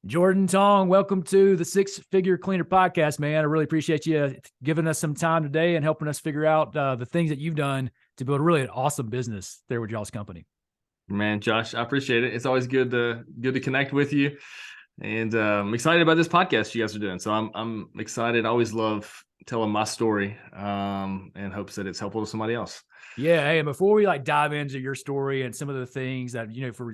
Jordan, Tong, welcome to the Six Figure Cleaner podcast, man. I really appreciate you giving us some time today and helping us figure out the things that you've done to build really an awesome business there with y'all's company. Man, Josh, I appreciate it. It's always good to connect with you, and I'm excited about this podcast you guys are doing. So I'm excited. I always love telling my story, and hopes that it's helpful to somebody else. Yeah, hey, and before we dive into your story and some of the things that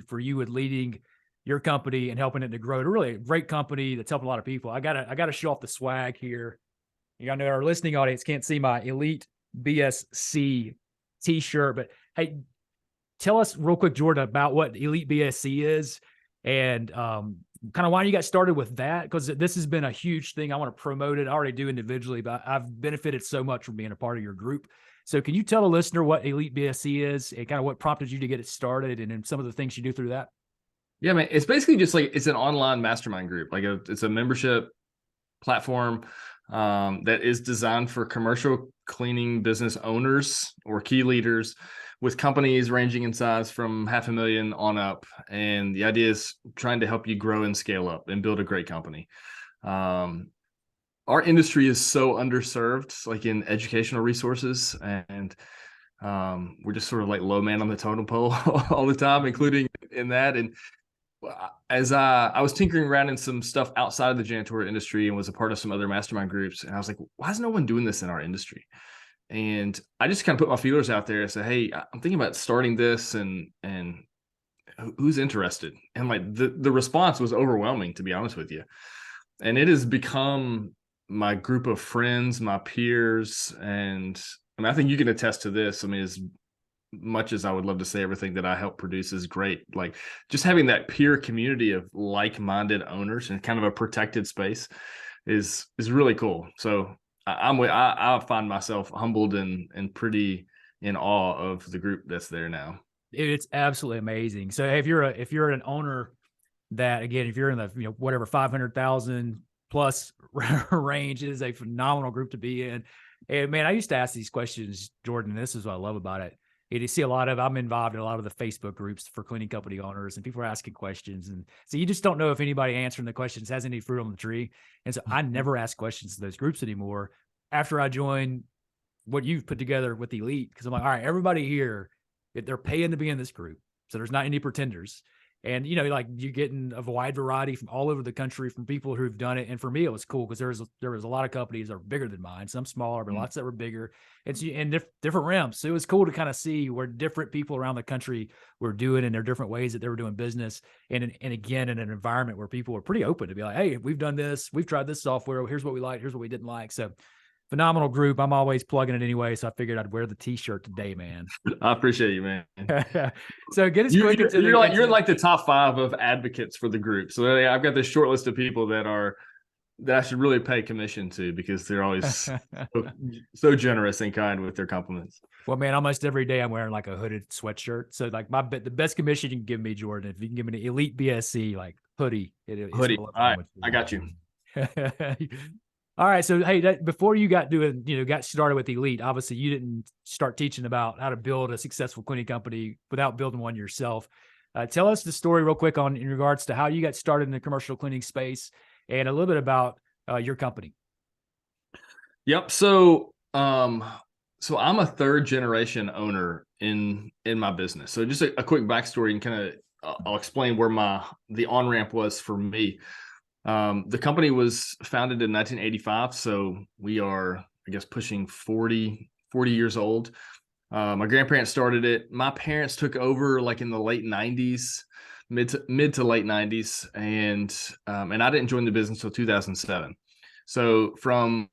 for you with leading your company and helping it to grow to really a great company that's helping a lot of people, I gotta show off the swag here. You know, our listening audience can't see my Elite BSC T-shirt, but hey, tell us real quick, Jordan, about what Elite BSC is and kind of why you got started with that, because this has been a huge thing. I want to promote it. I already do individually, but I've benefited so much from being a part of your group. So can you tell a listener what Elite BSC is and kind of what prompted you to get it started and then some of the things you do through that? Yeah, man. It's basically just like it's an online mastermind group. It's a membership platform that is designed for commercial cleaning business owners or key leaders with companies ranging in size from 500,000 on up. And the idea is trying to help you grow and scale up and build a great company. Our industry is so underserved, like in educational resources, and we're just sort of like low man on the totem pole all the time, including in that. And as I was tinkering around in some stuff outside of the janitorial industry and was a part of some other mastermind groups, and I was like, why is no one doing this in our industry? And I just kind of put my feelers out there and said, hey, I'm thinking about starting this, and who's interested? And like the response was overwhelming, to be honest with you. And it has become my group of friends, my peers, and I mean, I think you can attest to this. I mean, as much as I would love to say everything that I help produce is great, like just having that peer community of like-minded owners and kind of a protected space is really cool. So I find myself humbled and pretty in awe of the group that's there now. It's absolutely amazing. So if you're an owner that, again, if you're in the whatever 500,000 plus range, it is a phenomenal group to be in. And man, I used to ask these questions, Jordan. And this is what I love about it. You see I'm involved in a lot of the Facebook groups for cleaning company owners, and people are asking questions. And so you just don't know if anybody answering the questions has any fruit on the tree. And so I never ask questions to those groups anymore after I join what you've put together with Elite. Cause I'm like, all right, everybody here, they're paying to be in this group. So there's not any pretenders. And, like you're getting a wide variety from all over the country from people who've done it. And for me, it was cool because there was a lot of companies that are bigger than mine, some smaller, but lots that were bigger. And so, different realms. So it was cool to kind of see where different people around the country were doing in their different ways that they were doing business. And again, in an environment where people were pretty open to be like, hey, we've done this, we've tried this software. Here's what we like. Here's what we didn't like. So phenomenal group. I'm always plugging it anyway. So I figured I'd wear the t-shirt today, man. I appreciate you, man. So get us You, quick into you're like the top 5 of advocates for the group. So I've got this short list of people that I should really pay commission to because they're always so generous and kind with their compliments. Well, man, almost every day I'm wearing like a hooded sweatshirt. So like the best commission you can give me, Jordan, if you can give me an Elite BSC like hoodie, Hoodie. All right, I got you. All right. So, hey, before you got started with Elite, obviously you didn't start teaching about how to build a successful cleaning company without building one yourself. Tell us the story real quick in regards to how you got started in the commercial cleaning space and a little bit about your company. Yep. So I'm a 3rd generation owner in my business. So just a quick backstory and kind of I'll explain where the on-ramp was for me. The company was founded in 1985, so we are, I guess, pushing 40 years old. My grandparents started it. My parents took over like in the late 90s, mid to late 90s, and I didn't join the business until 2007. So from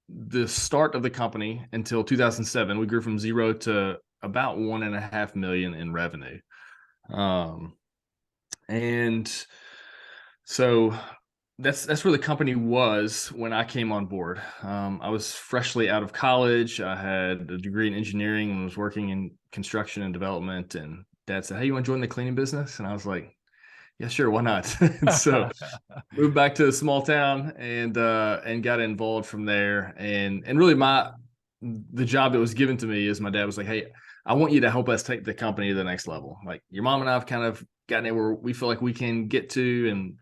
the start of the company until 2007, we grew from 0 to about 1.5 million in revenue. And so that's where the company was when I came on board. I was freshly out of college. I had a degree in engineering and was working in construction and development. And Dad said, "Hey, you want to join the cleaning business?" And I was like, "Yeah, sure, why not?" And so moved back to a small town and got involved from there. And really the job that was given to me is my dad was like, "Hey, I want you to help us take the company to the next level. Like your mom and I have kind of gotten it where we feel like we can get to, and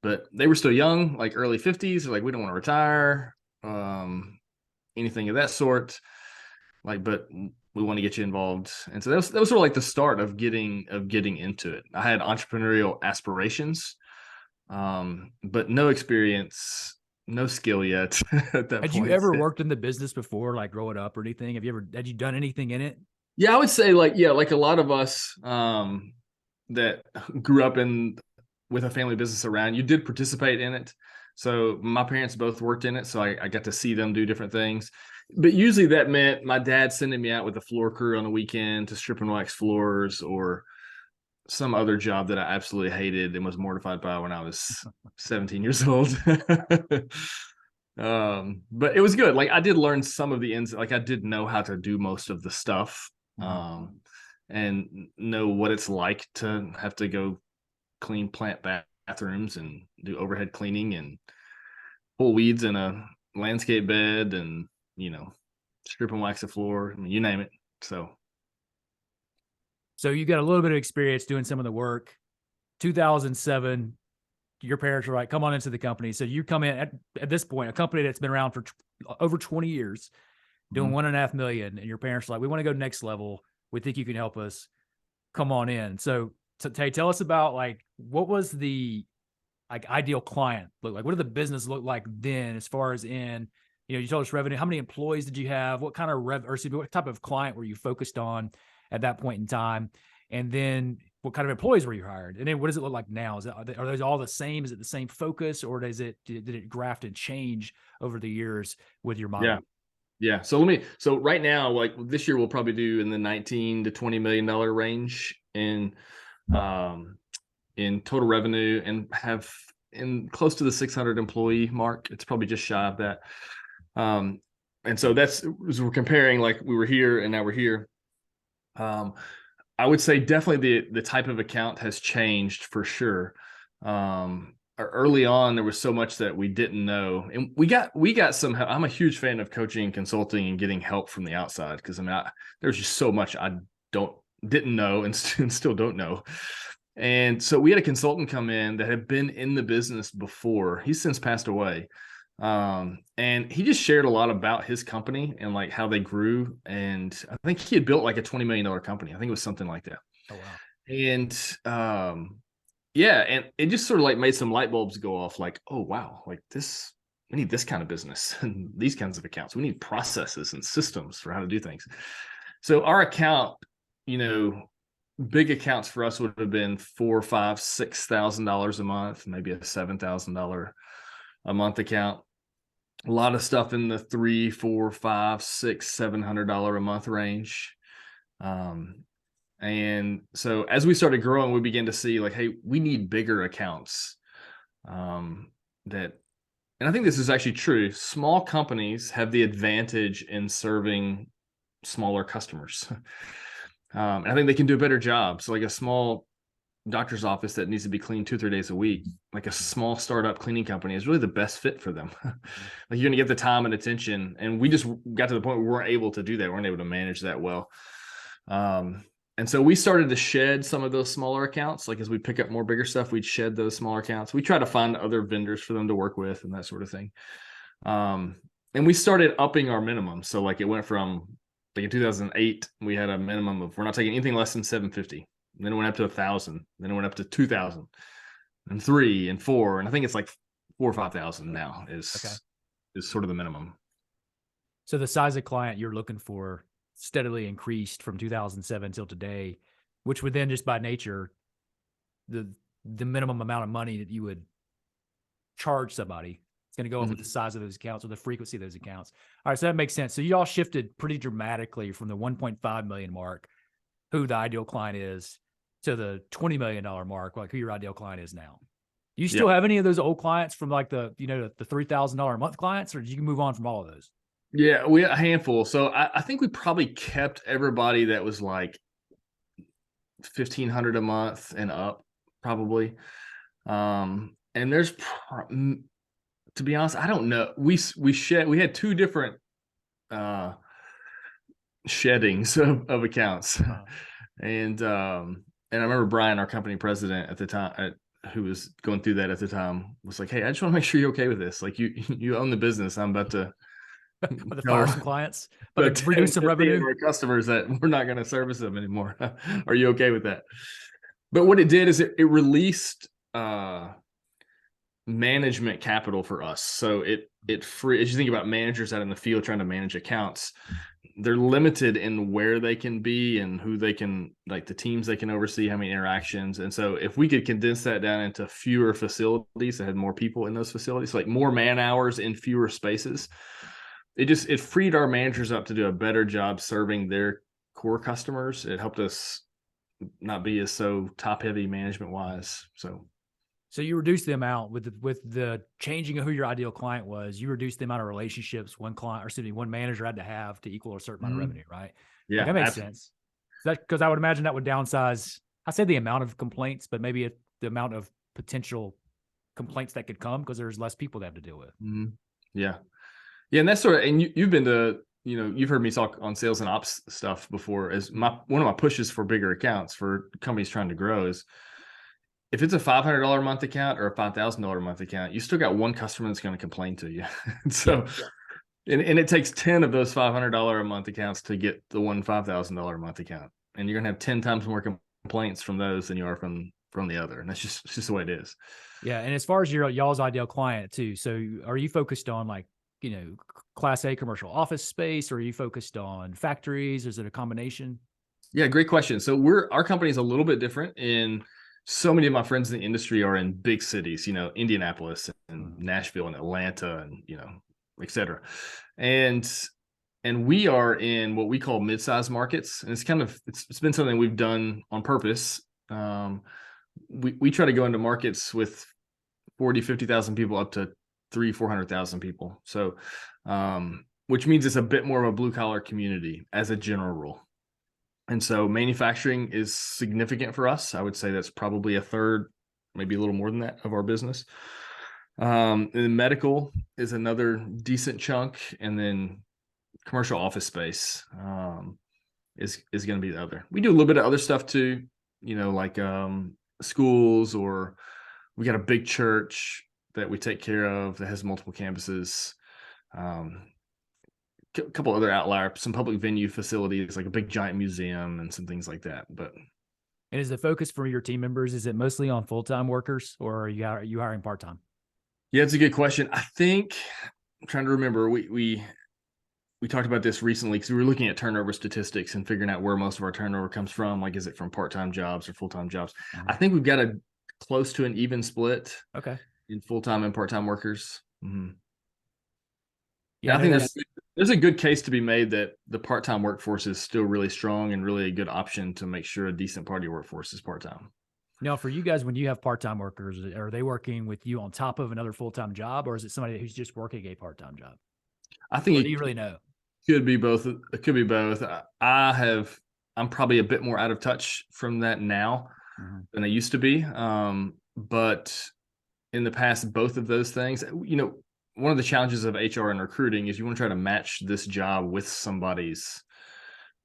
but they were still young, like early 50s. Like, we don't want to retire, anything of that sort. Like, but we want to get you involved. And so that was sort of like the start of getting into it. I had entrepreneurial aspirations, but no experience, no skill yet at that Had you point. ever worked in the business before, like growing up or anything? Had you done anything in it? Yeah, I would say, like, yeah, like a lot of us that grew up in with a family business around, you did participate in it. So my parents both worked in it, so I got to see them do different things. But usually that meant my dad sending me out with a floor crew on the weekend to strip and wax floors, or some other job that I absolutely hated and was mortified by when I was 17 years old. But it was good. Like, I did learn some of the ins, like I did know how to do most of the stuff, and know what it's like to have to go clean plant bathrooms and do overhead cleaning and pull weeds in a landscape bed, and strip and wax the floor. I mean, you name it. So So you got a little bit of experience doing some of the work. 2007, your parents were like, come on into the company. So you come in at this point, a company that's been around for over 20 years, doing 1.5 million. And your parents are like, we want to go next level. We think you can help us. Come on in. So Tay, tell us about, like, what was the like ideal client look like? What did the business look like then, as far as in, you told us revenue, how many employees did you have? What kind of what type of client were you focused on at that point in time? And then what kind of employees were you hired? And then what does it look like now? Are those all the same? Is it the same focus, or did it graft and change over the years with your model? yeah. Yeah. So right now, like this year, we'll probably do in the 19 to $20 million range in total revenue, and have in close to the 600 employee mark. It's probably just shy of that. And so that's, as we're comparing, like we were here and now we're here. I would say definitely the type of account has changed for sure. Early on, there was so much that we didn't know, and we got some help. I'm a huge fan of coaching and consulting and getting help from the outside, because there's just so much I didn't know and still don't know. And so we had a consultant come in that had been in the business before. He's since passed away. And he just shared a lot about his company and like how they grew. And I think he had built like a $20 million company. I think it was something like that. Oh, wow. And yeah, and it just sort of like made some light bulbs go off, like, oh wow, like we need this kind of business and these kinds of accounts. We need processes and systems for how to do things. So our account, big accounts for us would have been $4,000, $5,000, $6,000 a month, maybe a $7,000 a month account. A lot of stuff in the $300, $400, $500, $600, $700 a month range. And so as we started growing, we began to see like, hey, we need bigger accounts. And I think this is actually true. Small companies have the advantage in serving smaller customers. And I think they can do a better job. So like a small doctor's office that needs to be cleaned 2 or 3 days a week, like a small startup cleaning company, is really the best fit for them. Like, you're going to get the time and attention. And we just got to the point where we weren't able to do that. We weren't able to manage that well. And so we started to shed some of those smaller accounts. Like, as we pick up more bigger stuff, we'd shed those smaller accounts. We try to find other vendors for them to work with and that sort of thing. And we started upping our minimum. So like, it went from, like in 2008, we had a minimum of, we're not taking anything less than 750. And then it went up to 1,000. Then it went up to 2,000 and 3 and 4. And I think it's like 4 or 5,000 now is sort of the minimum. So the size of client you're looking for steadily increased from 2007 till today, which would then, just by nature, the minimum amount of money that you would charge somebody, it's going to go up with the size of those accounts or the frequency of those accounts. All right, so that makes sense. So you all shifted pretty dramatically from the 1.5 million mark, who the ideal client is, to the $20 million mark, like who your ideal client is now. Do you still have any of those old clients from like the $3,000 a month clients, or did you move on from all of those? Yeah, we had a handful. So I think we probably kept everybody that was like 1,500 a month and up, probably. And there's, to be honest, I don't know. We had 2 different sheddings of accounts. And I remember Brian, our company president at the time, who was going through that at the time was like, "Hey, I just want to make sure you're okay with this. Like you own the business. I'm about to About to fire tell some clients, about about to reduce 10, some 15 of revenue. our customers that we're not going to service them anymore. Are you okay with that?" But what it did is it released management capital for us. So it free as you think about managers out in the field trying to manage accounts, they're limited in where they can be and who they can, like the teams they can oversee, how many interactions. And so if we could condense that down into fewer facilities that had more people in those facilities, like more man hours in fewer spaces, it freed our managers up to do a better job serving their core customers. It helped us not be as so top heavy management wise. So you reduce the amount with the changing of who your ideal client was. You reduce the amount of relationships one client, or excuse me, one manager had to have to equal a certain amount of revenue, right? Like Yeah, that makes absolutely. sense. That because I would imagine that would downsize. I say the amount of complaints, but maybe the amount of potential complaints that could come because there's less people they have to deal with. Yeah. Yeah, and that's sort of, and you've been to, you've heard me talk on sales and ops stuff before. As one of my pushes for bigger accounts for companies trying to grow is if it's a $500 a month account or a $5,000 a month account, you still got one customer that's going to complain to you. So, and it takes 10 of those $500 a month accounts to get the one $5,000 a month account, and you're going to have 10 times more complaints from those than you are from the other, and that's just the way it is. Yeah, and as far as y'all's ideal client too, so are you focused on like Class A commercial office space, or are you focused on factories? Is it a combination? Yeah, great question. So our company is a little bit different in so many of my friends in the industry are in big cities, Indianapolis and Nashville and Atlanta and, et cetera. And we are in what we call mid-sized markets. And it's been something we've done on purpose. We try to go into markets with 40, 50,000 people up to 400,000 people. So, which means it's a bit more of a blue collar community as a general rule. And so manufacturing is significant for us. I would say that's probably a third, maybe a little more than that of our business. And medical is another decent chunk. And then commercial office space is going to be the other. We do a little bit of other stuff too, like schools, or we got a big church that we take care of that has multiple campuses. A couple other outliers, some public venue facilities, like a big giant museum and some things like that. And is the focus for your team members, is it mostly on full-time workers, or are you hiring part-time? Yeah, it's a good question. I think I'm trying to remember. We talked about this recently because we were looking at turnover statistics and figuring out where most of our turnover comes from. Like, is it from part-time jobs or full-time jobs? I think we've got a close to an even split. Okay. In full-time and part-time workers. Yeah, I think there's a good case to be made that the part-time workforce is still really strong and really a good option to make sure a decent part of your workforce is part-time. Now, for you guys, when you have part-time workers, are they working with you on top of another full-time job, or is it somebody who's just working a part-time job? I think do you really know? Could be both. It could be both. I'm probably a bit more out of touch from that now than I used to be. But in the past, both of those things, one of the challenges of HR and recruiting is you want to try to match this job with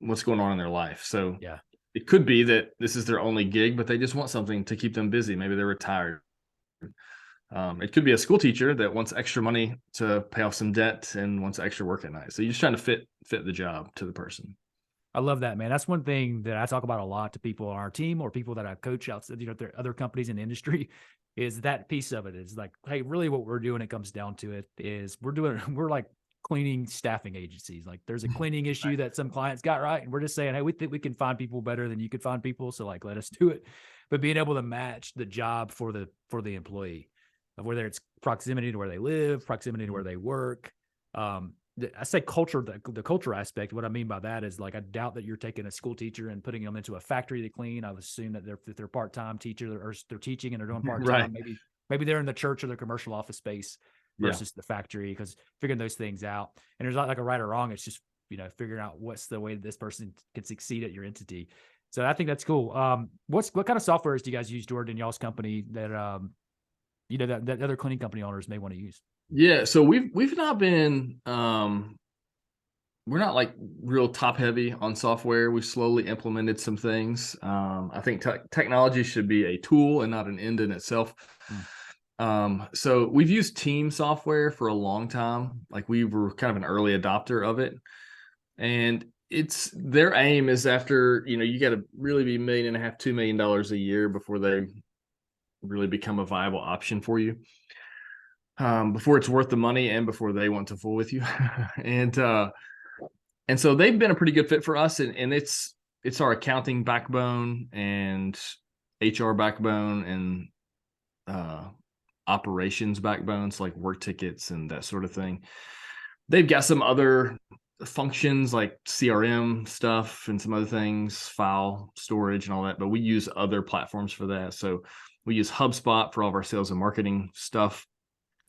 what's going on in their life. So yeah, it could be that this is their only gig, but they just want something to keep them busy. Maybe they're retired. It could be a school teacher that wants extra money to pay off some debt and wants extra work at night. So you're just trying to fit the job to the person. I love that, man. That's one thing that I talk about a lot to people on our team or people that I coach outside, there are other companies in the industry, is that piece of it. Is like, hey, really what we're doing, it comes down to it, is we're like cleaning staffing agencies. Like there's a cleaning issue that some clients got, right? And we're just saying, hey, we think we can find people better than you could find people. So like, let us do it. But being able to match the job for the employee, of whether it's proximity to where they live, proximity to where they work. I say culture, the culture aspect. What I mean by that is, like, I doubt that you're taking a school teacher and putting them into a factory to clean. I would assume that they're part-time teacher, or they're teaching and they're doing part-time. Right. Maybe they're in the church or the commercial office space versus the factory, because figuring those things out. And there's not like a right or wrong. It's just, figuring out what's the way that this person can succeed at your entity. So I think that's cool. What kind of softwares do you guys use, Jordan, in y'all's company that, that other cleaning company owners may want to use? Yeah. So we've not been we're not like real top heavy on software. We slowly implemented some things. I think technology should be a tool and not an end in itself. Mm. So we've used team software for a long time. Like we were kind of an early adopter of it. And it's their aim is after, you got to really be $1.5 million, $2 million a year before they really become a viable option for you. Before it's worth the money and before they want to fool with you. And so they've been a pretty good fit for us. And it's our accounting backbone and HR backbone and operations backbones, like work tickets and that sort of thing. They've got some other functions like CRM stuff and some other things, file storage and all that, but we use other platforms for that. So we use HubSpot for all of our sales and marketing stuff.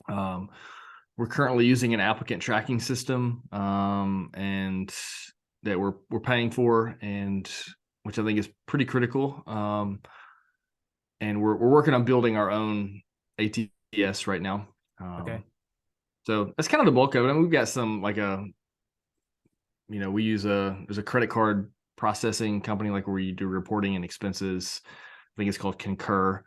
We're currently using an applicant tracking system, and that we're paying for, and which I think is pretty critical. And we're working on building our own ATS right now. Okay. So that's kind of the bulk of it. I mean, we've got some like we use there's a credit card processing company like where you do reporting and expenses. I think it's called Concur.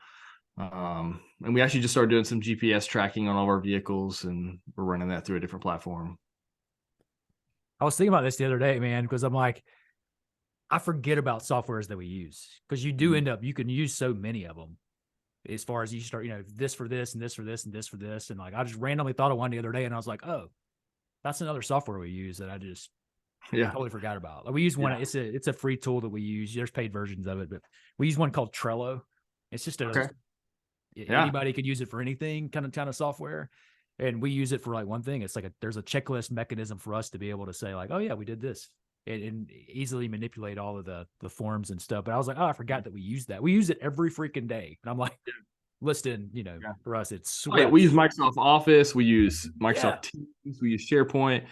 And we actually just started doing some GPS tracking on all of our vehicles, and we're running that through a different platform. I was thinking about this the other day, man, because I'm like, I forget about softwares that we use, because you do end up, you can use so many of them as far as you start, this for this and this for this and this for this. And like, I just randomly thought of one the other day and I was like, oh, that's another software we use that I just totally forgot about. Like we use one, it's a free tool that we use. There's paid versions of it, but we use one called Trello. It's just anybody could use it for anything kind of software. And we use it for like one thing. It's like there's a checklist mechanism for us to be able to say like, oh yeah, we did this, and easily manipulate all of the forms and stuff. But I was like, oh, I forgot that we use that. We use it every freaking day. And I'm like, listing, for us, it's we use Microsoft Office, we use Microsoft Teams, we use SharePoint,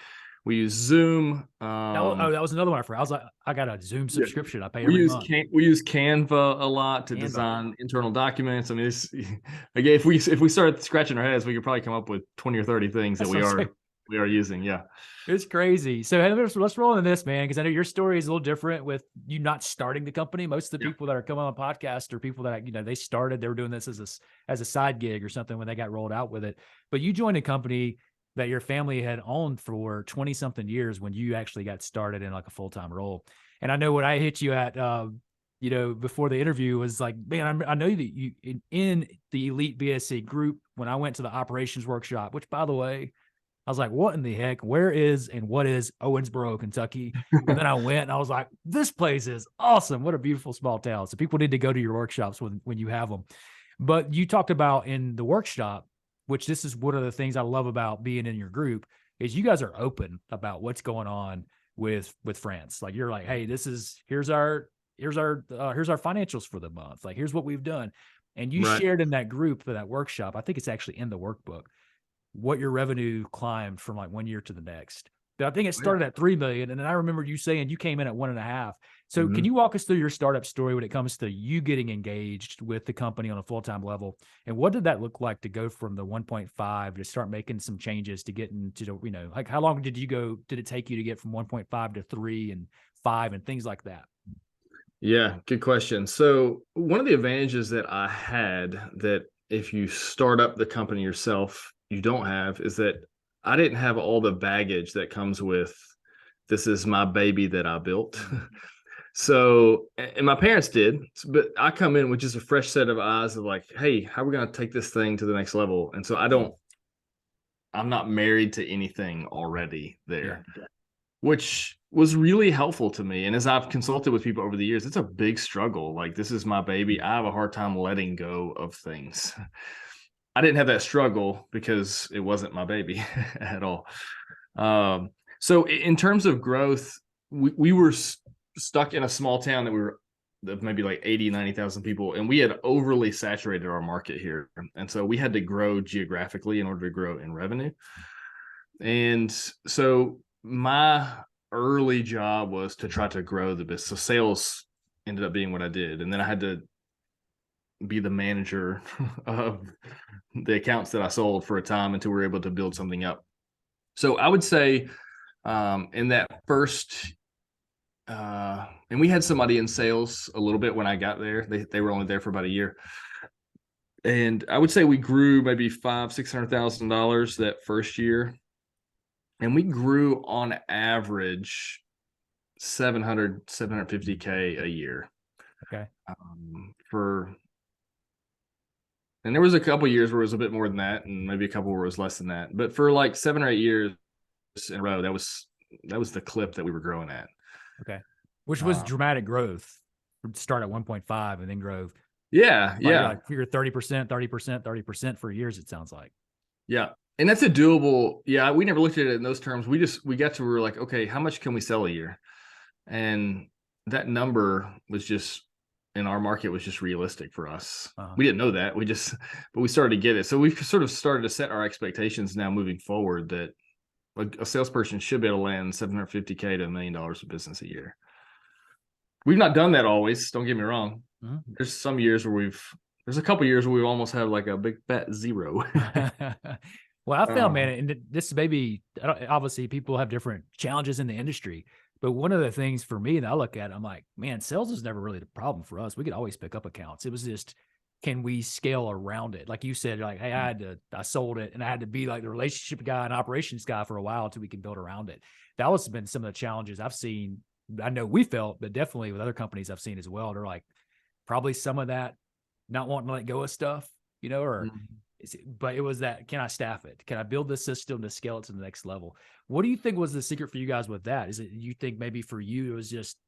we use Zoom. That was another one I forgot. I was like, I got a Zoom subscription. I pay every month. We use Canva a lot to design internal documents. I mean, again, if we start scratching our heads, we could probably come up with 20 or 30 things that we are using. Yeah. It's crazy. So hey, let's roll into this, man, because I know your story is a little different with you not starting the company. Most of the people that are coming on the podcast are people that, they were doing this as a side gig or something when they got rolled out with it. But you joined a company that your family had owned for 20 something years when you actually got started in like a full-time role. And I know what I hit you at, before the interview was like, man, I know that you in the elite BSC group, when I went to the operations workshop, which by the way, I was like, what in the heck? Where is and what is Owensboro, Kentucky? And then I went and I was like, this place is awesome. What a beautiful small town. So people need to go to your workshops when you have them. But you talked about in the workshop, which this is one of the things I love about being in your group, is you guys are open about what's going on with France. Like you're like, hey, here's our financials for the month. Like, here's what we've done. And you shared in that group for that workshop. I think it's actually in the workbook, what your revenue climbed from like one year to the next. But I think it started at 3 million. And then I remember you saying you came in at 1.5. So can you walk us through your startup story when it comes to you getting engaged with the company on a full-time level? And what did that look like to go from the 1.5 to start making some changes to get into, like how long did it take you to get from 1.5 to 3 and 5 and things like that? Yeah, good question. So one of the advantages that I had that if you start up the company yourself, you don't have, is that I didn't have all the baggage that comes with, this is my baby that I built. So, and my parents did, but I come in with just a fresh set of eyes of like, hey, how are we going to take this thing to the next level? And so I'm not married to anything already there, which was really helpful to me. And as I've consulted with people over the years, it's a big struggle. Like, this is my baby. I have a hard time letting go of things. I didn't have that struggle because it wasn't my baby at all. So in terms of growth, we were stuck in a small town that we were of maybe like 80, 90,000 people. And we had overly saturated our market here. And so we had to grow geographically in order to grow in revenue. And so my early job was to try to grow the business. So sales ended up being what I did. And then I had to be the manager of the accounts that I sold for a time until we were able to build something up. So I would say In that first, and we had somebody in sales a little bit when I got there. They were only there for about a year, and I would say we grew maybe $500,000-$600,000 that first year, and we grew on average 750K a year. Okay. For And there was a couple years where it was a bit more than that, and maybe a couple where it was less than that. But for like 7 or 8 years in a row, that was the clip that we were growing at. Okay. Which was Uh, dramatic growth. Start at 1.5 and then grow. yeah, Like yeah, you're 30%, 30%, 30% for years, it sounds like. yeah. And that's a doable. Yeah, we never looked at it in those terms. We got to, we were like, okay, how much can we sell a year? And that number was just, in our market, was just realistic for us. We didn't know that. But we started to get it. So we've sort of started to set our expectations now moving forward that a salesperson should be able to land 750K to $1 million of business a year. We've not done that always. Don't get me wrong. There's there's a couple years where we've almost had like a big fat zero. Well, I found, man, and this maybe, obviously people have different challenges in the industry, but one of the things for me that I look at, I'm like, man, sales was never really the problem for us. We could always pick up accounts. It was just, can we scale around it? Like you said, like, hey, I sold it and I had to be like the relationship guy and operations guy for a while until we can build around it. That was been some of the challenges I've seen. I know we felt, but definitely with other companies I've seen as well. They're like, probably some of that not wanting to let go of stuff, or but it was that, can I staff it? Can I build the system to scale it to the next level? What do you think was the secret for you guys with that? Is it, you think maybe for you, it was just,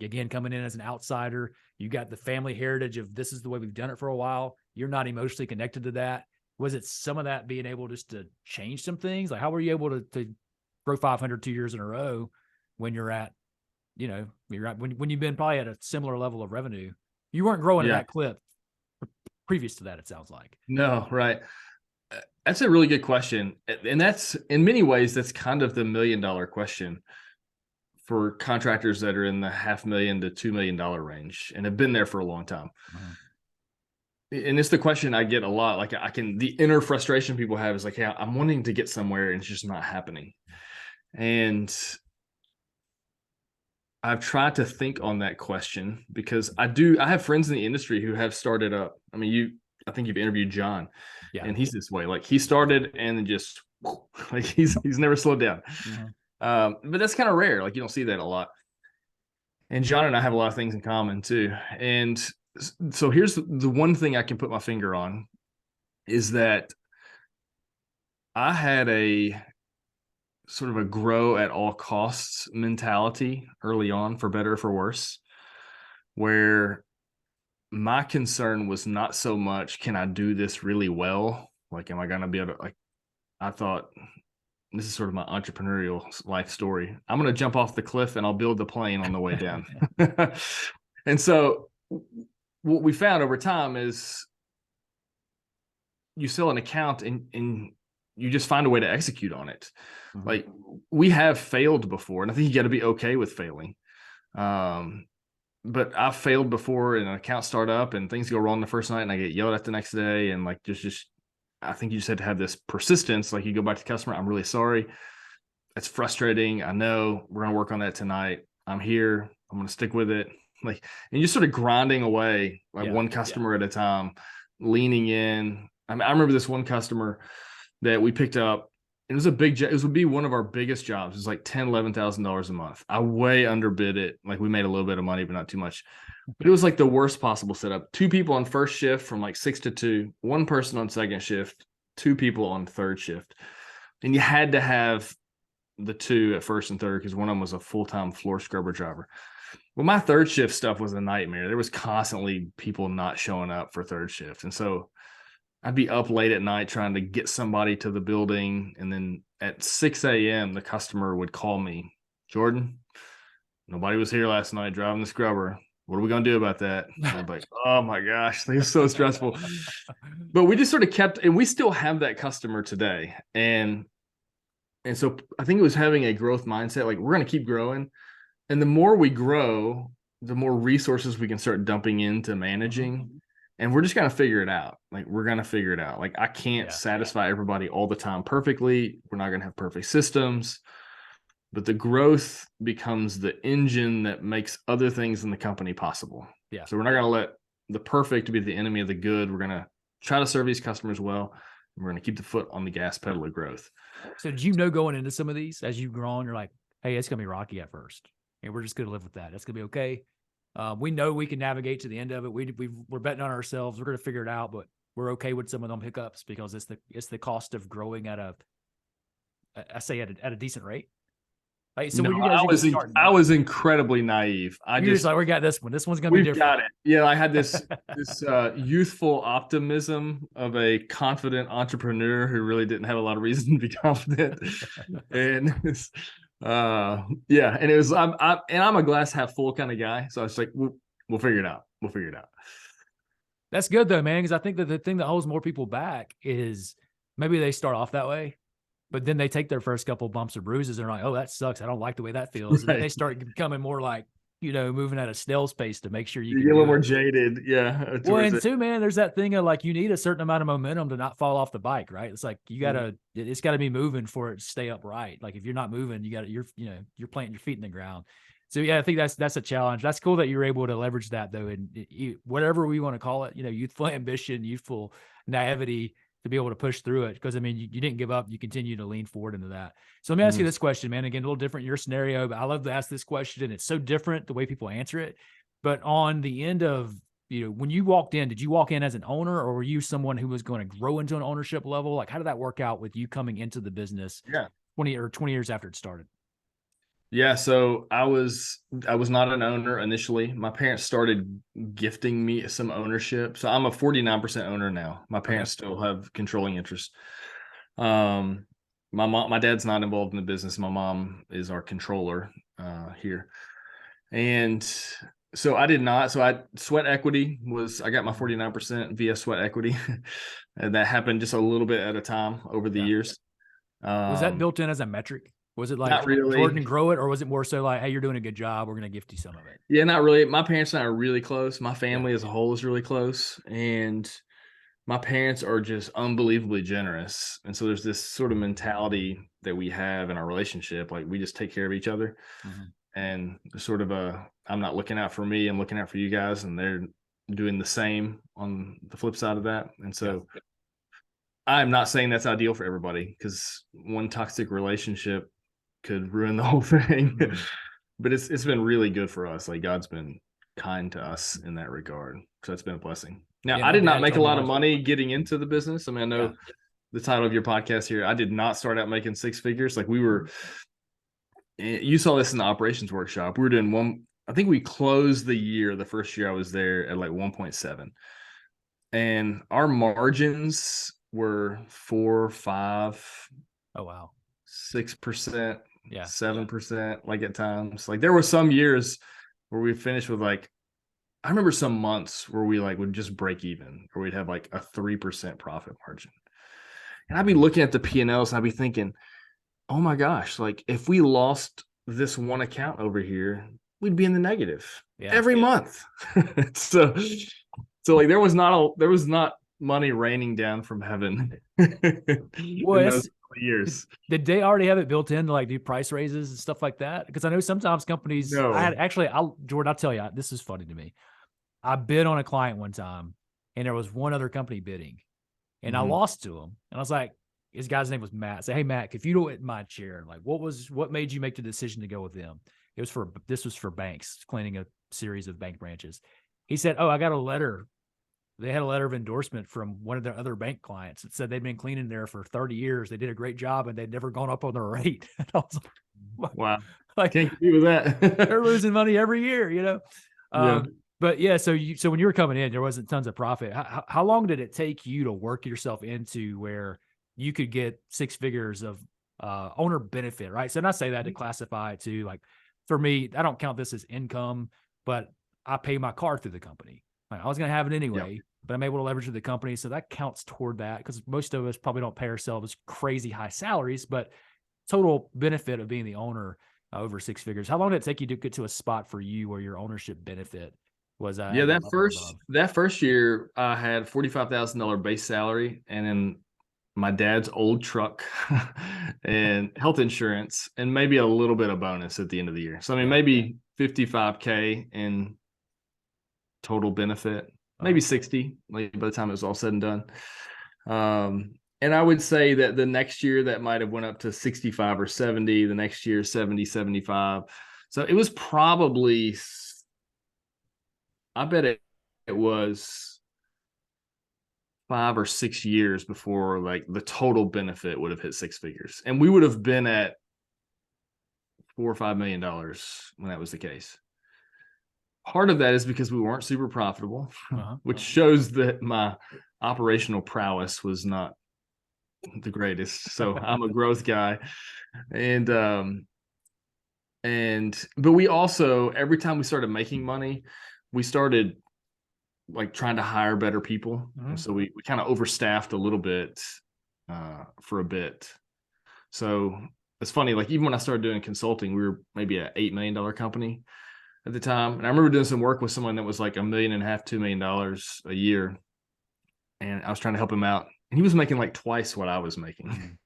again, coming in as an outsider, you got the family heritage of this is the way we've done it for a while. You're not emotionally connected to that. Was it some of that being able just to change some things? Like, how were you able to grow 500 2 years in a row when you're at, when you've been probably at a similar level of revenue? You weren't growing at that clip previous to that, it sounds like. No, right. That's a really good question. And that's, in many ways, that's kind of the $1 million question for contractors that are in the $500,000 to $2 million range and have been there for a long time. And it's the question I get a lot. Like, the inner frustration people have is like, yeah, I'm wanting to get somewhere and it's just not happening. And I've tried to think on that question because I have friends in the industry who have started up. I mean, I think you've interviewed John, and he's this way. Like, he started and then just like he's never slowed down. But that's kind of rare. Like, you don't see that a lot. And John and I have a lot of things in common too. And so here's the one thing I can put my finger on is that I had a sort of a grow at all costs mentality early on, for better or for worse, where my concern was not so much, can I do this really well? Like, am I going to be able to, like, I thought, this is sort of my entrepreneurial life story. I'm going to jump off the cliff and I'll build the plane on the way down. And so what we found over time is you sell an account and you just find a way to execute on it. Like, we have failed before, and I think you got to be okay with failing. But I've failed before in an account startup and things go wrong the first night and I get yelled at the next day. And like, I think you just had to have this persistence. Like, you go back to the customer, I'm really sorry. That's frustrating. I know we're going to work on that tonight. I'm here. I'm going to stick with it. Like, and you're sort of grinding away, like one customer at a time, leaning in. I mean, I remember this one customer that we picked up. It was a big job. It would be one of our biggest jobs. It was like $10,000, $11,000 a month. I way underbid it. Like, we made a little bit of money, but not too much. But it was like the worst possible setup. 2 people on first shift from like 6 to 2, 1 person on second shift, 2 people on third shift. And you had to have the 2 at first and third because one of them was a full-time floor scrubber driver. Well, my third shift stuff was a nightmare. There was constantly people not showing up for third shift. And so I'd be up late at night trying to get somebody to the building. And then at 6 a.m., the customer would call me, Jordan, nobody was here last night driving the scrubber. What are we going to do about that? And I'm like, oh my gosh, it was so stressful. But we just sort of kept, and we still have that customer today. And so I think it was having a growth mindset. Like, we're going to keep growing. And the more we grow, the more resources we can start dumping into managing. And we're just going to figure it out. Like, we're going to figure it out. Like, I can't satisfy everybody all the time perfectly. We're not going to have perfect systems. but the growth becomes the engine that makes other things in the company possible. Yeah. So we're not going to let the perfect be the enemy of the good. We're going to try to serve these customers well. And we're going to keep the foot on the gas pedal of growth. So did you know going into some of these as you've grown, you're like, hey, it's going to be rocky at first, and we're just going to live with that. It's going to be okay. We know we can navigate to the end of it. We're betting on ourselves. We're going to figure it out, but we're okay with some of them hiccups because it's the cost of growing at a decent rate. Like, so No, when you guys are just starting, I was incredibly naive. you're just like, we got this one. This one's going to be We've different. got it. Yeah, I had this youthful optimism of a confident entrepreneur who really didn't have a lot of reason to be confident, and yeah, and it was I'm a glass half full kind of guy, so I was like, we'll figure it out. We'll figure it out. That's good though, man, because I think that the thing that holds more people back is maybe they start off that way, but then they take their first couple bumps or bruises and they're like, oh, that sucks. I don't like the way that feels. And then they start becoming more like, moving at a snail's pace to make sure you get can a little more jaded. Yeah. Well, and too, man, there's that thing of like, you need a certain amount of momentum to not fall off the bike, right? It's like, it's gotta be moving for it to stay upright. Like if you're not moving, you're planting your feet in the ground. So yeah, I think that's a challenge. That's cool that you're able to leverage that though. And whatever we want to call it, youthful ambition, youthful naivety, to be able to push through it. Because I mean, you didn't give up. You continue to lean forward into that. So let me ask you this question, man. Again, a little different in your scenario, but I love to ask this question, and it's so different the way people answer it. But on the end of, when you walked in, did you walk in as an owner, or were you someone who was going to grow into an ownership level? Like, how did that work out with you coming into the business? Yeah. 20 years after it started? Yeah, so I was not an owner initially. My parents started gifting me some ownership. So I'm a 49% owner now. My parents still have controlling interest. My dad's not involved in the business. My mom is our controller here. And so I did not. So I got my 49% via sweat equity. And that happened just a little bit at a time over the years. Was that built in as a metric? Was it like, not really, Jordan, grow it, or was it more so like, hey, you're doing a good job, we're going to gift you some of it? Yeah, not really. My parents and I are really close. My family as a whole is really close, and my parents are just unbelievably generous. And so there's this sort of mentality that we have in our relationship, like we just take care of each other, and sort of I'm not looking out for me, I'm looking out for you guys, and they're doing the same on the flip side of that. And so I'm not saying that's ideal for everybody, because one toxic relationship could ruin the whole thing. But it's been really good for us. Like, God's been kind to us in that regard. So it's been a blessing. Now, I did not make a lot of money getting into the business. I mean, I know the title of your podcast here, I did not start out making six figures. Like, you saw this in the operations workshop. We were doing I think we closed the first year I was there, at like 1.7. And our margins were 4, 5. Oh, wow. 6%, 7%, like at times. Like, there were some years where we finished with like, I remember some months where we like would just break even, or we'd have like a 3% profit margin. And I'd be looking at the P&Ls and I'd be thinking, oh my gosh, like if we lost this one account over here, we'd be in the negative every month. So like there was not money raining down from heaven in those years. Did they already have it built in to like do price raises and stuff like that? Because I know sometimes companies, Jordan, I'll tell you, this is funny to me. I bid on a client one time and there was one other company bidding, and I lost to him. And I was like, his guy's name was Matt. I said, hey, Matt, if you don't in my chair, like what made you make the decision to go with them? This was for banks, cleaning a series of bank branches. He said, oh, I got a letter. They had a letter of endorsement from one of their other bank clients that said they'd been cleaning there for 30 years. They did a great job and they'd never gone up on their rate. And I was like, wow. Like, can't compete with that. They're losing money every year, But yeah, so when you were coming in, there wasn't tons of profit. How long did it take you to work yourself into where you could get six figures of owner benefit, right? So, and I say that to classify it to, like, for me, I don't count this as income, but I pay my car through the company. Like, I was going to have it anyway, but I'm able to leverage the company. So that counts toward that, because most of us probably don't pay ourselves crazy high salaries, but total benefit of being the owner over six figures. How long did it take you to get to a spot for you where your ownership benefit was? That first year I had $45,000 base salary, and then my dad's old truck and health insurance and maybe a little bit of bonus at the end of the year. So I mean, maybe 55K in total benefit, maybe 60 like by the time it was all said and done. And I would say that the next year that might have went up to 65 or 70, the next year 70, 75. So it was probably, I bet it was 5 or 6 years before like the total benefit would have hit six figures. And we would have been at $4 or $5 million when that was the case. Part of that is because we weren't super profitable, which shows that my operational prowess was not the greatest. So I'm a growth guy. But we also, every time we started making money, we started like trying to hire better people. So we kind of overstaffed a little bit for a bit. So it's funny, like even when I started doing consulting, we were maybe an $8 million company at the time. And I remember doing some work with someone that was like $1.5 million, $2 million a year. And I was trying to help him out. And he was making like twice what I was making.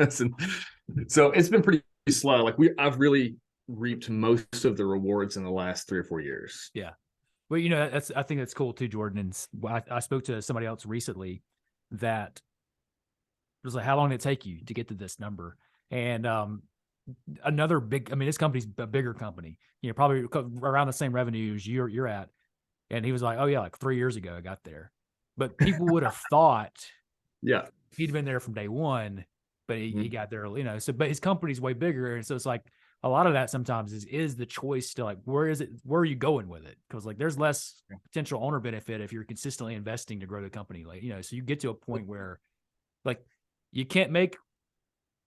So it's been pretty slow. Like I've really reaped most of the rewards in the last 3 or 4 years. Yeah. Well, you know, I think that's cool too, Jordan. And I spoke to somebody else recently that was like, how long did it take you to get to this number? And another big, I mean, this company's a bigger company, you know, probably around the same revenue as you're at. And he was like, oh yeah, like 3 years ago I got there. But people would have thought he'd been there from day one, but he got there, you know, so, but his company's way bigger. And so it's like a lot of that sometimes is the choice to like, where are you going with it? Cause like there's less potential owner benefit if you're consistently investing to grow the company. Like, you know, so you get to a point where like you can't make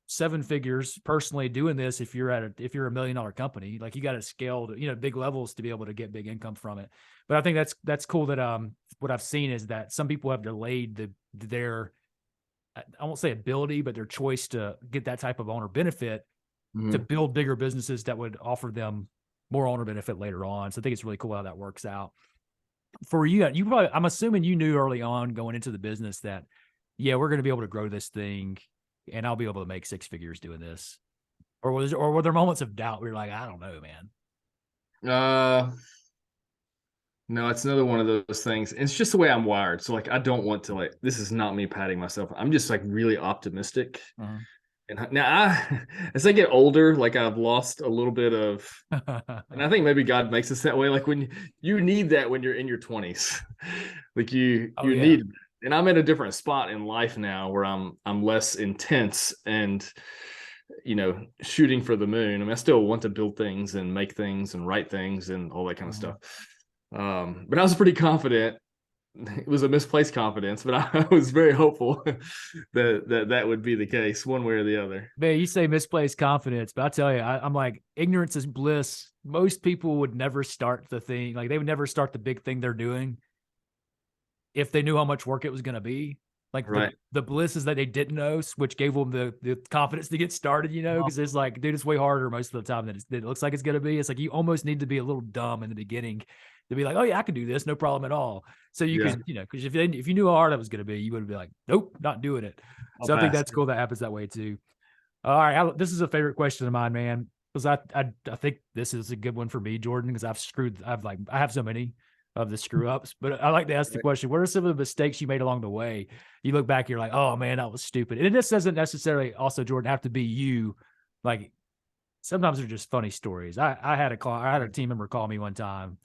7 figures personally doing this if you're a $1 million company. Like you got to scale to, you know, big levels to be able to get big income from it. But I think that's cool that what I've seen is that some people have delayed their I won't say ability, but their choice to get that type of owner benefit to build bigger businesses that would offer them more owner benefit later on. So I think it's really cool how that works out. For you probably, I'm assuming you knew early on going into the business that, yeah, we're going to be able to grow this thing and I'll be able to make 6 figures doing this. Or were there moments of doubt where you're like, I don't know, man? No, it's another one of those things. It's just the way I'm wired. So like, I don't want to like, this is not me patting myself. I'm just like really optimistic. And now as I get older, like I've lost a little bit of, and I think maybe God makes us that way. Like when you need that when you're in your 20s, like you need, and I'm at a different spot in life now where I'm less intense and, you know, shooting for the moon. I mean, I still want to build things and make things and write things and all that kind of stuff. But I was pretty confident. It was a misplaced confidence, but I was very hopeful that would be the case one way or the other. Man, you say misplaced confidence, but I tell you, I'm like, ignorance is bliss. Most people would never start the thing. Like they would never start the big thing they're doing if they knew how much work it was going to be. Like the bliss is that they didn't know, which gave them the confidence to get started, you know, because it's like, dude, it's way harder most of the time than it looks like it's going to be. It's like you almost need to be a little dumb in the beginning to be like, oh yeah, I can do this, no problem at all. So you could, you know, because if you knew how hard it was going to be, you would be like, nope, not doing it. So I think that's cool. That happens that way too. All right, this is a favorite question of mine, man, because I think this is a good one for me, Jordan, because I have so many of the screw ups, but I like to ask the question: what are some of the mistakes you made along the way? You look back, you're like, oh man, that was stupid. And this doesn't necessarily also, Jordan, have to be you. Like sometimes they're just funny stories. I had a team member call me one time.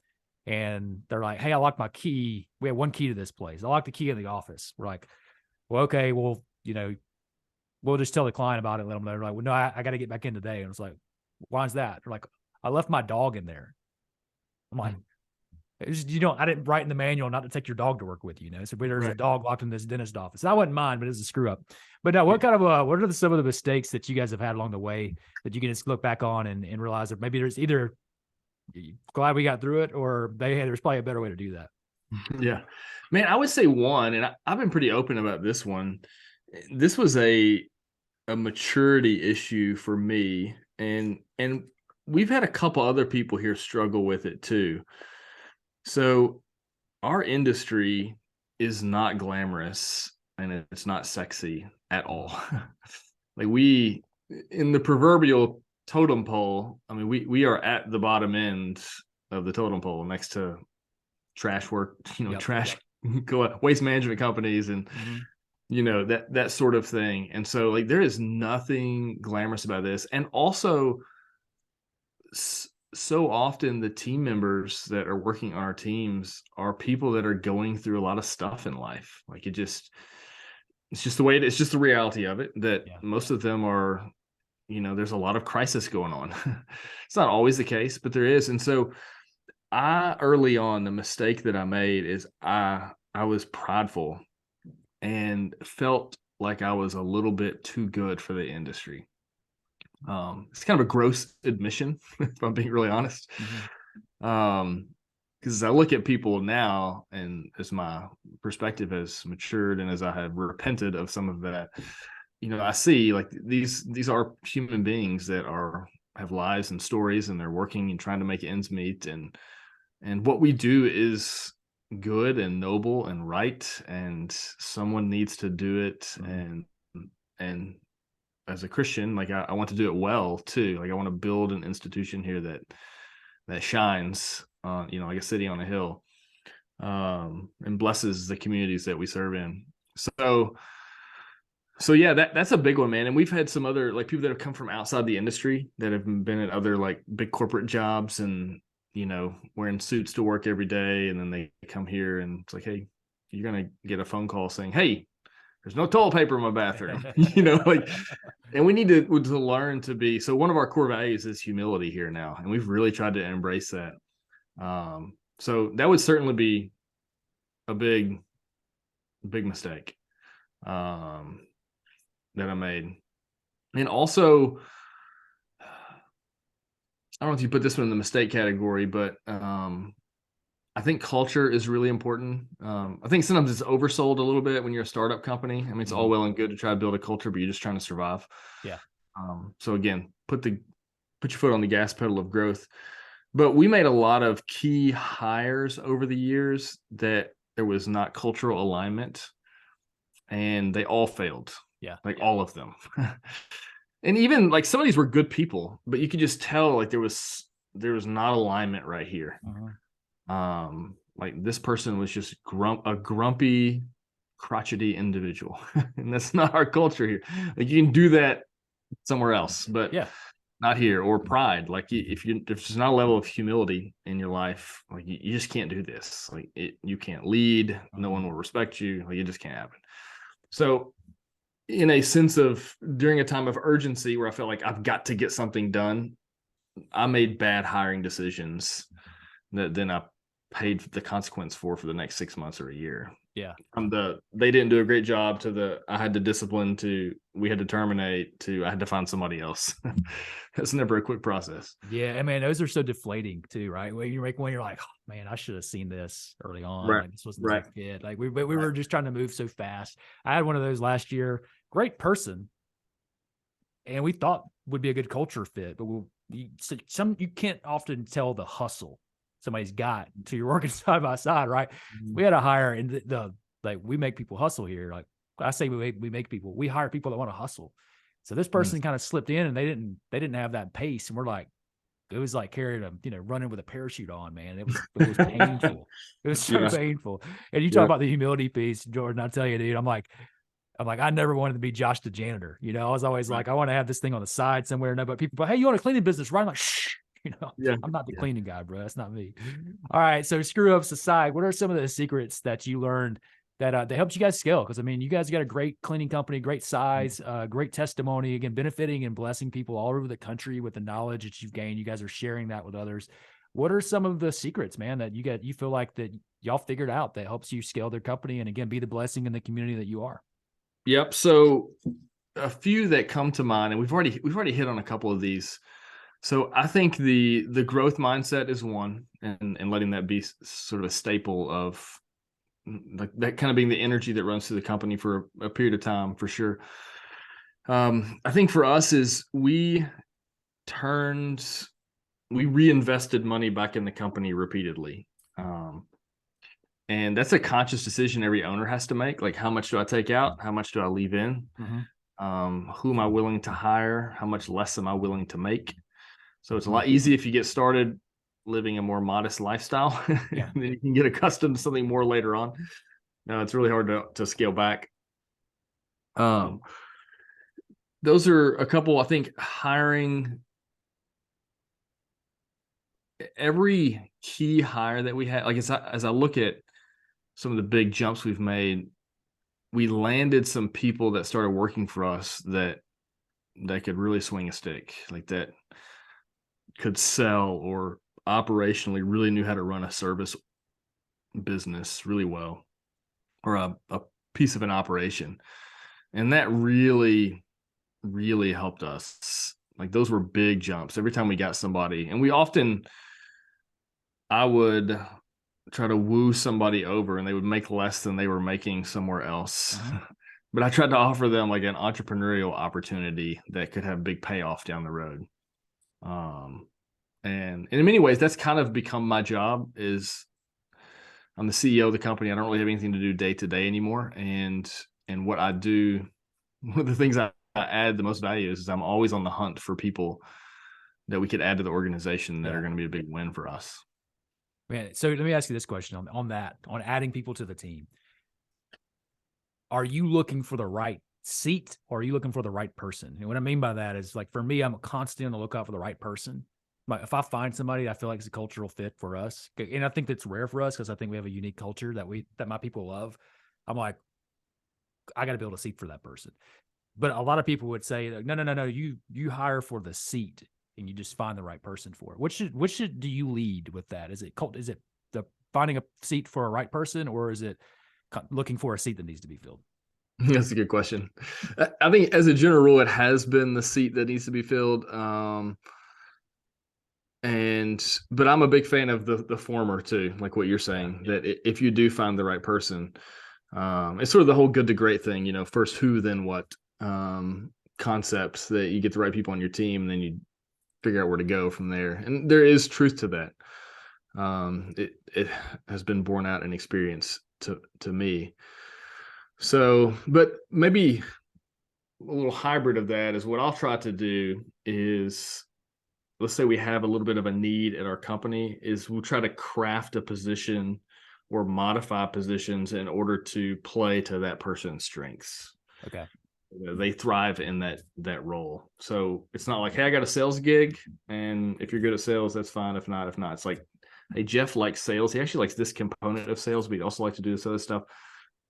And they're like, hey, I locked my key. We have one key to this place. I locked the key in the office. We're like, well, okay, well, you know, we'll just tell the client about it. Let them know. They're like, well, no, I got to get back in today. And it's like, why is that? They're like, I left my dog in there. I'm like, I didn't write in the manual not to take your dog to work with you, you know? So there's a dog locked in this dentist office. That wasn't mine, but it was a screw up. But now what are some of the mistakes that you guys have had along the way that you can just look back on and realize that maybe there's either glad we got through it or there's probably a better way to do that? Yeah, man, I would say one, and I've been pretty open about this one. This was a maturity issue for me, and we've had a couple other people here struggle with it too. So our industry is not glamorous, and it's not sexy at all. Like we, in the proverbial totem pole, I mean, we are at the bottom end of the totem pole next to trash work, Yep. trash waste management companies and Mhm. that sort of thing. And so like there is nothing glamorous about this. And also so often the team members that are working on our teams are people that are going through a lot of stuff in life. Like it's just the way it's just the reality of it, that Yeah. most of them are, there's a lot of crisis going on. It's not always the case, but there is. And so early on, the mistake that I made is I was prideful and felt like I was a little bit too good for the industry. It's kind of a gross admission, if I'm being really honest. Mhm. Because I look at people now, and as my perspective has matured, and as I have repented of some of that, I see like these are human beings that have lives and stories, and they're working and trying to make ends meet, and what we do is good and noble and right, and someone needs to do it, Mhm. and as a Christian, like I want to do it well too. Like I want to build an institution here that shines on, like a city on a hill, and blesses the communities that we serve in. So yeah, that's a big one, man. And we've had some other like people that have come from outside the industry that have been at other like big corporate jobs and wearing suits to work every day, and then they come here and it's like, hey, you're gonna get a phone call saying, hey, there's no toilet paper in my bathroom. Like, and we need to learn to be. So one of our core values is humility here now, and we've really tried to embrace that. So that would certainly be a big mistake that I made. And also, I don't know if you put this one in the mistake category, but I think culture is really important. I think sometimes it's oversold a little bit when you're a startup company. I mean, it's all Mhm. well and good to try to build a culture, but you're just trying to survive. Yeah. So again, put your foot on the gas pedal of growth. But we made a lot of key hires over the years that there was not cultural alignment, and they all failed, Yeah. like all of them. And even like some of these were good people, but you could just tell like there was not alignment right here. Mhm. Like this person was just a grumpy, crotchety individual, and that's not our culture here. Like you can do that somewhere else, but Yeah. not here. Or pride. Like if there's not a level of humility in your life, like you just can't do this. Like you can't lead. No one Mhm. will respect you. Like it just can't happen. So in a sense of during a time of urgency where I felt like I've got to get something done, I made bad hiring decisions that then I paid the consequence for the next 6 months or a year. Yeah. From they didn't do a great job to I had to discipline to we had to terminate to I had to find somebody else. It's never a quick process. Yeah, I mean, those are so deflating too, right? When you make one, you're like, oh, man, I should have seen this early on. Right. Like this wasn't so Right. good. Like we Right. were just trying to move so fast. I had one of those last year. Great person, and we thought would be a good culture fit, but you can't often tell the hustle somebody's got until you're working side by side, right? We Mhm. had to hire, and the like we make people hustle here. Like I say, we make people. We hire people that want to hustle. So this Mm. person kind of slipped in, and they didn't have that pace, and we're like it was like carrying a, running with a parachute on, man. It was painful. It was so Yeah. painful. And you talk Yeah. about the humility piece, Jordan. I tell you, dude, I'm like, I never wanted to be Josh the janitor. I was always Right. like, I want to have this thing on the side somewhere. No, but people, hey, you want a cleaning business, right? I'm like, shh. Yeah. I'm not the Yeah. cleaning guy, bro. That's not me. All right. So screw ups aside, what are some of the secrets that you learned that helped you guys scale? Because I mean, you guys got a great cleaning company, great size, great testimony, again, benefiting and blessing people all over the country with the knowledge that you've gained. You guys are sharing that with others. What are some of the secrets, man, that you feel like that y'all figured out that helps you scale their company and again be the blessing in the community that you are? Yep. So a few that come to mind, and we've already hit on a couple of these. So I think the growth mindset is one, and letting that be sort of a staple of like that kind of being the energy that runs through the company for a period of time for sure. I think for us is turned we reinvested money back in the company repeatedly. And that's a conscious decision every owner has to make. Like, how much do I take out? How much do I leave in? Who am I willing to hire? How much less am I willing to make? So it's a lot easier if you get started living a more modest lifestyle. Yeah. And then you can get accustomed to something more later on. No, it's really hard to scale back. Those are a couple, I think, hiring. Every key hire that we had, like as I look at some of the big jumps we've made, we landed some people that started working for us that could really swing a stick, like that could sell or operationally really knew how to run a service business really well, or a piece of an operation. And that really, really helped us. Like, those were big jumps every time we got somebody. And I would try to woo somebody over, and they would make less than they were making somewhere else. But I tried to offer them like an entrepreneurial opportunity that could have big payoff down the road. And in many ways, that's kind of become my job. Is I'm the CEO of the company. I don't really have anything to do day to day anymore. And what I do, one of the things I add the most value is I'm always on the hunt for people that we could add to the organization that are going to be a big win for us. Man, so let me ask you this question on adding people to the team. Are you looking for the right seat, or are you looking for the right person? And what I mean by that is, like, for me, I'm constantly on the lookout for the right person. Like, if I find somebody I feel like is a cultural fit for us, and I think that's rare for us because I think we have a unique culture that my people love, I'm like, I got to be able to seat for that person. But a lot of people would say, no, you hire for the seat and you just find the right person for it. Which should do you lead with that? Is it the finding a seat for a right person, or is it looking for a seat that needs to be filled? That's a good question. I think as a general rule, it has been the seat that needs to be filled. But I'm a big fan of the former too, like what you're saying, that if you do find the right person, it's sort of the whole good to great thing, first who, then what, concepts, that you get the right people on your team, and then you figure out where to go from there. And there is truth to that. It has been borne out in experience to me. So, but maybe a little hybrid of that is what I'll try to do is, let's say we have a little bit of a need at our company, is we'll try to craft a position or modify positions in order to play to that person's strengths. Okay. They thrive in that role. So it's not like, hey, I got a sales gig, and if you're good at sales, that's fine. If not, it's like, hey, Jeff likes sales. He actually likes this component of sales, but he'd also like to do this other stuff.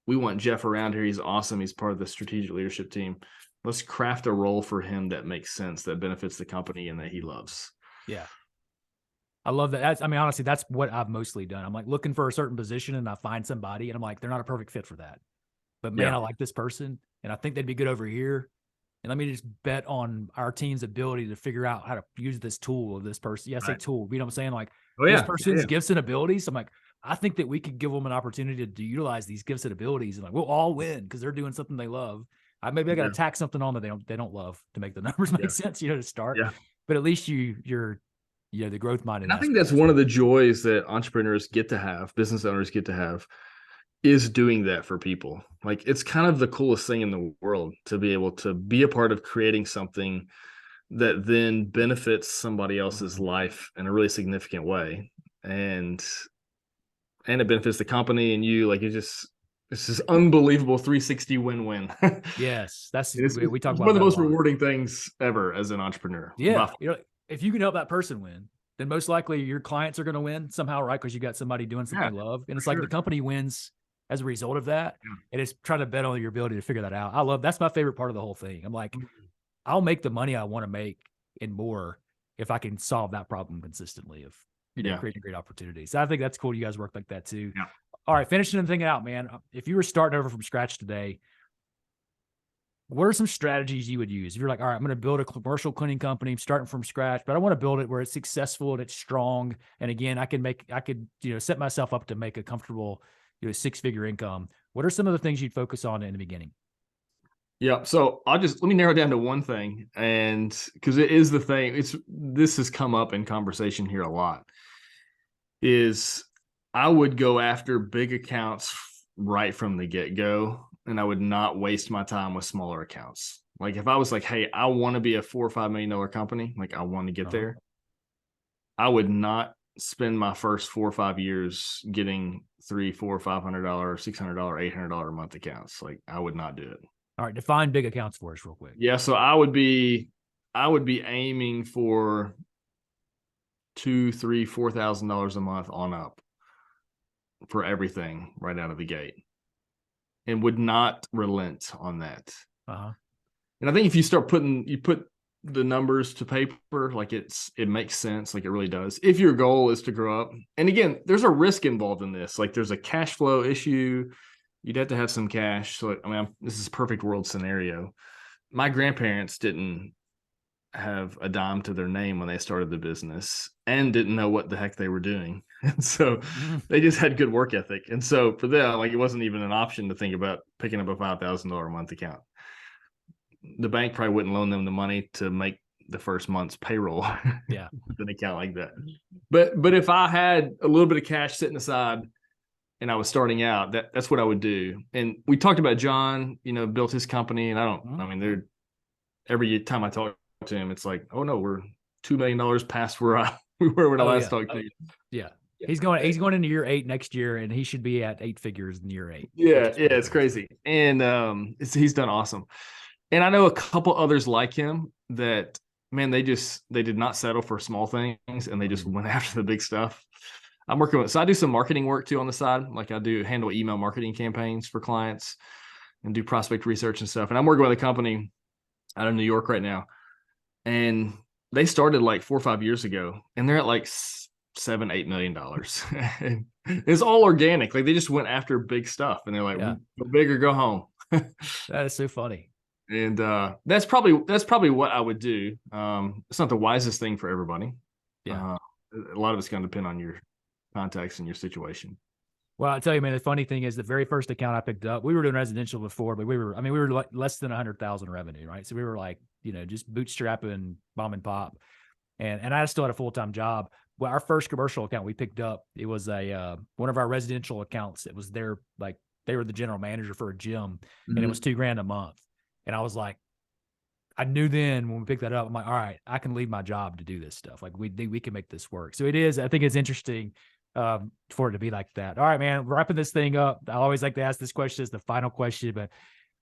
We want Jeff around here. He's awesome. He's part of the strategic leadership team. Let's craft a role for him that makes sense, that benefits the company, and that he loves. Yeah. I love that. Honestly, that's what I've mostly done. I'm like looking for a certain position, and I find somebody, and I'm like, they're not a perfect fit for that. But man, I like this person, and I think they'd be good over here. And let me just bet on our team's ability to figure out how to use this tool of this person. Yeah, I say tool. You know what I'm saying? Like, this person's gifts and abilities. I'm like, I think that we could give them an opportunity to utilize these gifts and abilities, and like, we'll all win because they're doing something they love. Maybe I got to tack something on that they don't love to make the numbers make sense, to start. Yeah. But at least you're the growth minded. I think that's one of the joys that entrepreneurs get to have, business owners get to have, is doing that for people. Like, it's kind of the coolest thing in the world to be able to be a part of creating something that then benefits somebody else's life in a really significant way. And it benefits the company and you. Like, it's this unbelievable 360 win-win. Yes. We talk about one of the most rewarding rewarding things ever as an entrepreneur. Yeah. If you can help that person win, then most likely your clients are going to win somehow, right? Because you got somebody doing something they love. And it's like the company wins as a result of that. And it's trying to bet on your ability to figure that out. That's my favorite part of the whole thing. I'm like, I'll make the money I want to make and more if I can solve that problem consistently of creating great opportunities. So I think that's cool. You guys work like that too. Yeah. All right, finishing the thing out, man. If you were starting over from scratch today, what are some strategies you would use? If you're like, all right, I'm going to build a commercial cleaning company, I'm starting from scratch, but I want to build it where it's successful and it's strong. And again, I could set myself up to make a comfortable, 6-figure income. What are some of the things you'd focus on in the beginning? Yeah. So let me narrow it down to one thing. And because it is the thing, this has come up in conversation here a lot, is I would go after big accounts right from the get-go, and I would not waste my time with smaller accounts. Like if I was like, hey, I want to be a $4 or $5 million company, like I want to get there, I would not spend my first 4 or 5 years getting $300, $400, $500, $600, $800 a month accounts. Like I would not do it. All right, define big accounts for us real quick. Yeah, so I would be aiming for $2,000, $3,000, $4,000 a month on up for everything right out of the gate, and would not relent on that. And I think if you put the numbers to paper, like it makes sense, like it really does. If your goal is to grow up, and again, there's a risk involved in this. Like there's a cash flow issue. You'd have to have some cash. So I mean, this is a perfect world scenario. My grandparents didn't have a dime to their name when they started the business and didn't know what the heck they were doing. And so they just had good work ethic. And so for them, like it wasn't even an option to think about picking up a $5,000 a month account. The bank probably wouldn't loan them the money to make the first month's payroll. Yeah. With an account like that. But if I had a little bit of cash sitting aside and I was starting out, that's what I would do. And we talked about John, built his company, and I mean, every time I talk to him, it's like, oh no, we're $2 million past where we were when I last talked to you. Yeah. He's going into year 8 next year, and he should be at 8 figures in year 8. Yeah, it's crazy. And he's done awesome. And I know a couple others like him that, man, they did not settle for small things, and they just went after the big stuff. I'm working with, so I do some marketing work too on the side. Like I do handle email marketing campaigns for clients and do prospect research and stuff. And I'm working with a company out of New York right now. And they started like 4 or 5 years ago, and they're at like $7-8 million. And it's all organic. Like they just went after big stuff, and they're like, go big or go home. That is so funny. And that's probably what I would do. It's not the wisest thing for everybody. Yeah. A lot of it's going to depend on your contacts and your situation. Well, I'll tell you, man, the funny thing is the very first account I picked up, we were doing residential before, but we were like less than 100,000 revenue, right? So we were like, just bootstrapping, mom and pop. And I still had a full-time job. Well, our first commercial account we picked up, it was one of our residential accounts. It was they were the general manager for a gym, and it was $2,000 a month. And I was like, I knew then when we picked that up, I'm like, all right, I can leave my job to do this stuff. Like we can make this work. So I think it's interesting for it to be like that. All right, man, wrapping this thing up. I always like to ask this question as the final question, but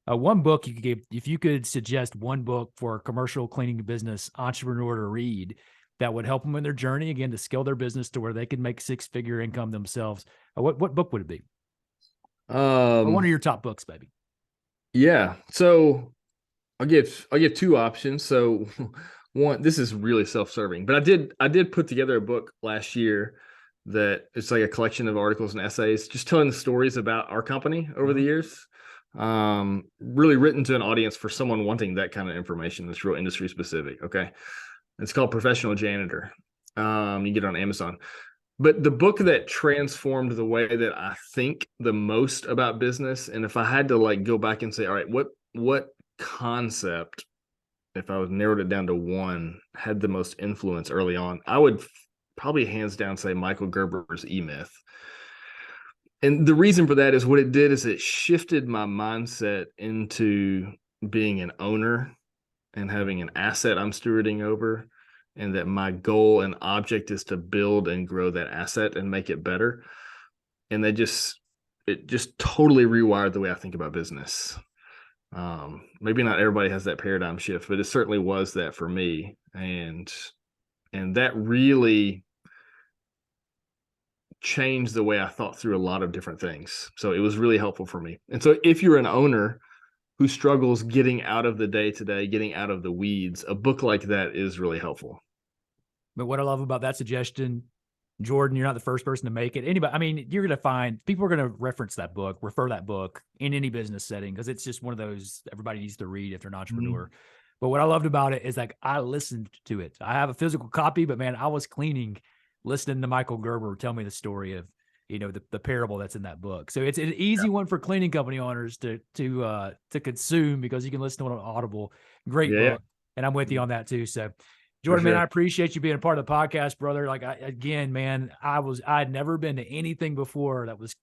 one book you could give, if you could suggest one book for a commercial cleaning business entrepreneur to read that would help them in their journey, again, to scale their business to where they can make 6-figure income themselves, what book would it be? Or one of your top books, baby. Yeah. So I'll give 2 options. So one, this is really self-serving, but I did put together a book last year that it's like a collection of articles and essays, just telling the stories about our company over the years. Really written to an audience for someone wanting that kind of information that's real industry specific. Okay. It's called Professional Janitor. You get it on Amazon. But the book that transformed the way that I think the most about business, and if I had to like go back and say, all right, what concept, if I was narrowed it down to one, had the most influence early on, I would probably hands down say Michael Gerber's E-Myth. And the reason for that is what it did is it shifted my mindset into being an owner and having an asset I'm stewarding over, and that my goal and object is to build and grow that asset and make it better. And it just totally rewired the way I think about business. Maybe not everybody has that paradigm shift, but it certainly was that for me. And that really changed the way I thought through a lot of different things. So it was really helpful for me. And so if you're an owner who struggles getting out of the day-to-day, getting out of the weeds, a book like that is really helpful. But what I love about that suggestion, Jordan, you're not the first person to make it. Anybody, I mean, you're going to find people are going to reference that book, refer that book in any business setting, because it's just one of those everybody needs to read if they're an entrepreneur. But what I loved about it is like I listened to it. I have a physical copy, but man, I was cleaning, listening to Michael Gerber tell me the story of the parable that's in that book. So it's an easy one for cleaning company owners to consume, because you can listen to it on Audible. Great book. And I'm with you on that too. So For Jordan, man, I sure. appreciate you being a part of the podcast, brother. Like again, man, I'd never been to anything before that was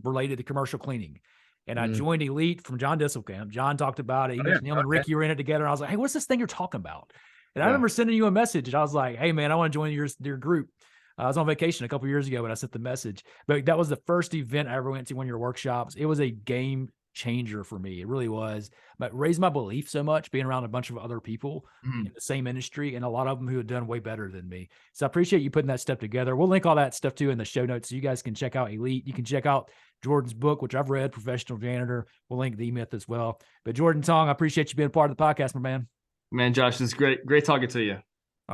related to commercial cleaning. And I Mm. joined Elite from John Disselkamp. John talked about it. He Oh, yeah. mentioned him and Okay. Ricky were in it together. And I was like, hey, what's this thing you're talking about? And I Yeah. remember sending you a message. And I was like, hey, man, I want to join your group. I was on vacation a couple years ago when I sent the message. But that was the first event I ever went to, one of your workshops. It was a game changer for me. It really was. But raised my belief so much, being around a bunch of other people Mhm. in the same industry and a lot of them who had done way better than me. So I appreciate you putting that stuff together. We'll link all that stuff too in the show notes so you guys can check out Elite. You can check out Jordan's book, which I've read, Professional Janitor. We'll link the myth as well. But Jordan Tong, I appreciate you being a part of the podcast, my man. Man, Josh, it's great talking to you.